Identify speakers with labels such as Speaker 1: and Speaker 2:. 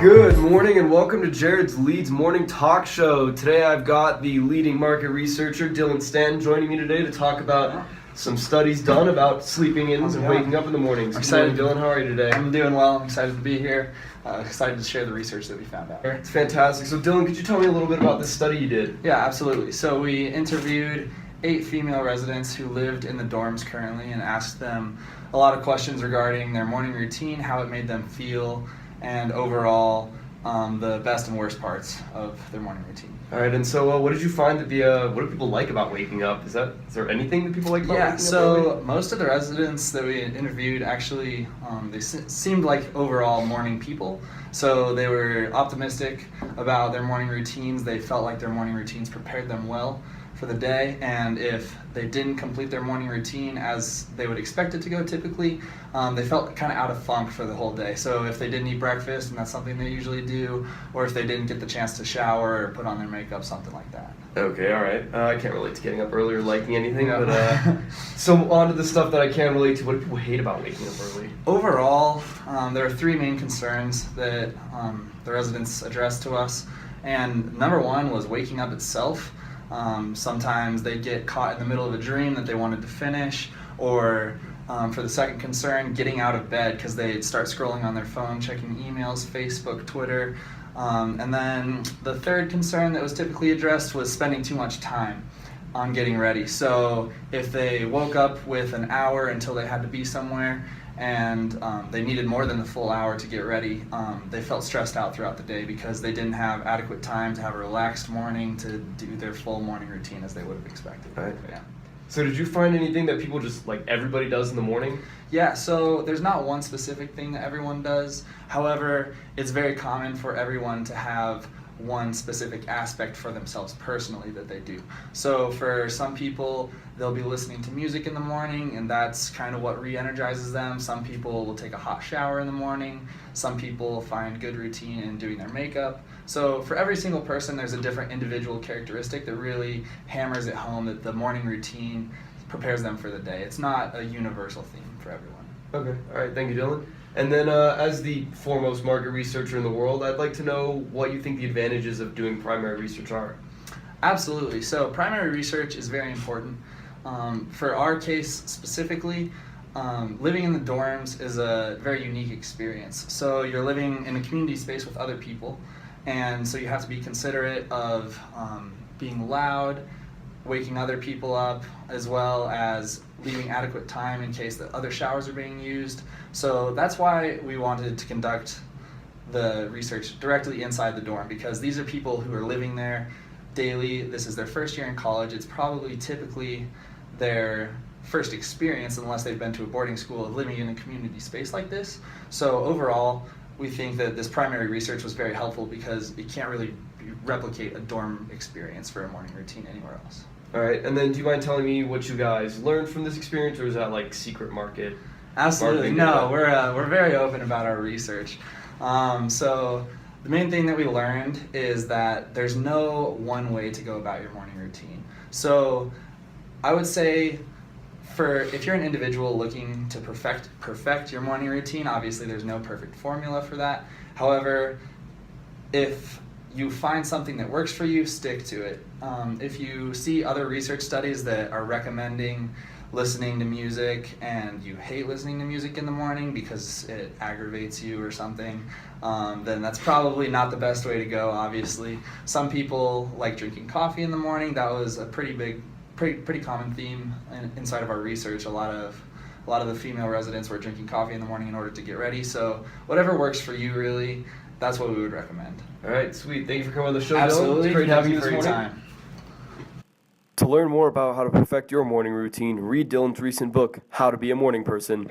Speaker 1: Good morning and welcome to Jared's Leads Morning Talk Show. Today I've got the leading market researcher, Stanton, joining me today to talk about some studies done about sleeping in and waking up in the mornings.
Speaker 2: Excited,
Speaker 1: Dylan. How are you today?
Speaker 2: I'm doing well. I'm excited to be here. Excited to share the research that we found out.
Speaker 1: It's fantastic. So Dylan, could you tell me a little bit about this study you did?
Speaker 2: Yeah, absolutely. So we interviewed 8 female residents who lived in the dorms currently and asked them a lot of questions regarding their morning routine, how it made them feel, and overall the best and worst parts of their morning routine.
Speaker 1: All right, and so what did you find that what do people like about waking up? Is there anything that people like about waking up?
Speaker 2: Yeah, so most of the residents that we interviewed actually, they seemed like overall morning people. So they were optimistic about their morning routines. They felt like their morning routines prepared them well for the day, and if they didn't complete their morning routine as they would expect it to go typically, they felt kind of out of funk for the whole day. So if they didn't eat breakfast, and that's something they usually do, or if they didn't get the chance to shower or put on their makeup, something like that.
Speaker 1: Okay, all right. I can't relate to getting up early or liking anything,
Speaker 2: Yeah.
Speaker 1: but so on to the stuff that I can relate to. What do people hate about waking up early?
Speaker 2: Overall, there are 3 main concerns that the residents addressed to us, and number 1 was waking up itself. Sometimes they'd get caught in the middle of a dream that they wanted to finish, or for the second concern, getting out of bed because they'd start scrolling on their phone, checking emails, Facebook, Twitter. And then the third concern that was typically addressed was spending too much time on getting ready. So if they woke up with an hour until they had to be somewhere, and they needed more than the full hour to get ready, they felt stressed out throughout the day because they didn't have adequate time to have a relaxed morning to do their full morning routine as they would have expected.
Speaker 1: Right.
Speaker 2: Yeah.
Speaker 1: So did you find anything that people just, like, everybody does in the morning?
Speaker 2: Yeah, so there's not one specific thing that everyone does. However, it's very common for everyone to have one specific aspect for themselves personally that they do. So for some people, they'll be listening to music in the morning, and that's kind of what re-energizes them. Some people will take a hot shower in the morning. Some people find good routine in doing their makeup. So for every single person, there's a different individual characteristic that really hammers it home that the morning routine prepares them for the day. It's not a universal theme for everyone.
Speaker 1: Okay, all right, thank you, Dylan. And then as the foremost market researcher in the world, I'd like to know what you think the advantages of doing primary research are.
Speaker 2: Absolutely. So primary research is very important. For our case specifically, living in the dorms is a very unique experience. So you're living in a community space with other people, and so you have to be considerate of being loud, waking other people up, as well as leaving adequate time in case that other showers are being used. So that's why we wanted to conduct the research directly inside the dorm, because these are people who are living there daily. This is their first year in college. It's probably typically their first experience, unless they've been to a boarding school, of living in a community space like this. So overall, we think that this primary research was very helpful because it can't really replicate a dorm experience for a morning routine anywhere else.
Speaker 1: All right, and then do you mind telling me what you guys learned from this experience, or is that like secret market?
Speaker 2: Absolutely, no, we're very open about our research. So the main thing that we learned is that there's no one way to go about your morning routine. So I would say if you're an individual looking to perfect your morning routine, obviously there's no perfect formula for that. However, if you find something that works for you, stick to it. If you see other research studies that are recommending listening to music and you hate listening to music in the morning because it aggravates you or something, then that's probably not the best way to go, obviously. Some people like drinking coffee in the morning. That was a pretty common theme inside of our research. A lot of the female residents were drinking coffee in the morning in order to get ready. So whatever works for you, really, that's what we would recommend.
Speaker 1: All right, sweet. Thank you for coming on the show, Dylan.
Speaker 2: Absolutely.
Speaker 1: It's great having you this morning.
Speaker 2: Time.
Speaker 1: To learn more about how to perfect your morning routine, read Dylan's recent book, How to Be a Morning Person.